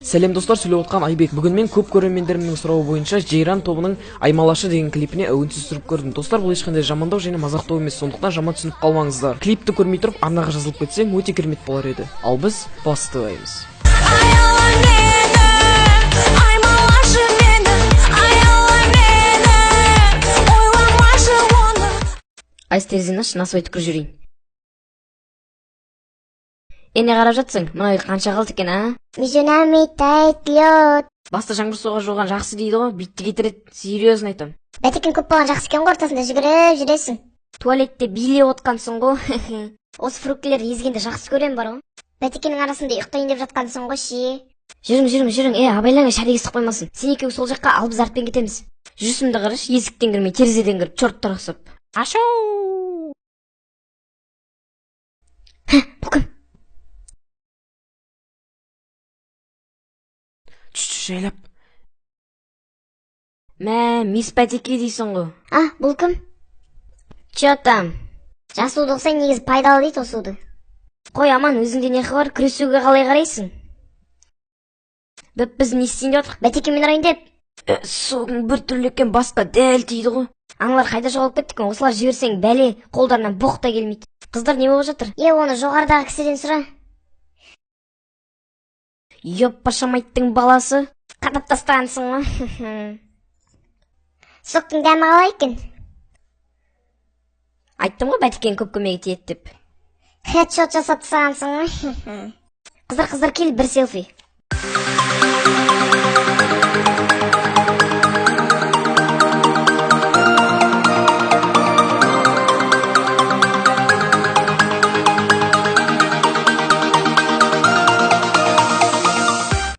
Сәлем достар, сөйлеп отқан Айбек. Бүгін мен көп көрермендерімнің сұрауы бойынша Жейран тобының Аймалашы деген клипіне әуенсіз түсіріп көрдім. Достар, бұл ешқандай жамандау және мазақтау емес, сондықтан жаман түсініп қалмаңыздар. Клипті көрмей тұрып арнаға жазылып кетсең, өте керемет болар еді. Ал біз бастаймыз. Айстерзинаш, насыбай түкір жүрейін. Эне қарап жатсың, мына үй қанша қалды екен, а? Межунами тайт лед. Баста жаңбыр соға жоған жақсы дейді ғой, битті кетіреді, серьезно айтам. Бәтекін көп болған жақсы екен ғой, ортасында жүгіріп жүресің. Туалетте билеп отқансың ғой. Осы фруктілер езгенде жақсы көрем бар ғой. Бәтекенің арасында ұйықтайын деп жатқансың ғой, ши. Жүрің, абайлаңа шәреге сұқ қоймасын. Сен екеуі сол жаққа, ал біз артпен кетеміз. Жүрісімді қараш, есіктен кірмей, терезеден кіріп, чорттар ұқсап. Ашау! Бұл кім? Жайлап. Мә, мисс Бәтеке дейсің ғой. Бұл кім? Чё там? Жасуды ұқсай негіз пайдалы дейді осуды. Қой аман, өзіңде не бар, күресуге қалай қарайсың? Біз не істейін деп отырық? Бәтекемен ұрайын деп. Соғың бір түрлікен басқа дәл тиді ғой. Аналар қайда жоғалып кеттік, осылар жіберсең бәле, қолдарынан боқ та келмейді. Қыздар не болып жатыр? Оны жоғарыдағы кісіден сұра. Пашамайттың баласы, қатып тастағансың ғой. Соқтың дәмі қалай екен? Айттым ғой, Бәтекен көп көмегі тиеді деп. Хедшот жасап тастағансың ғой. Қыздар, кел бір селфи.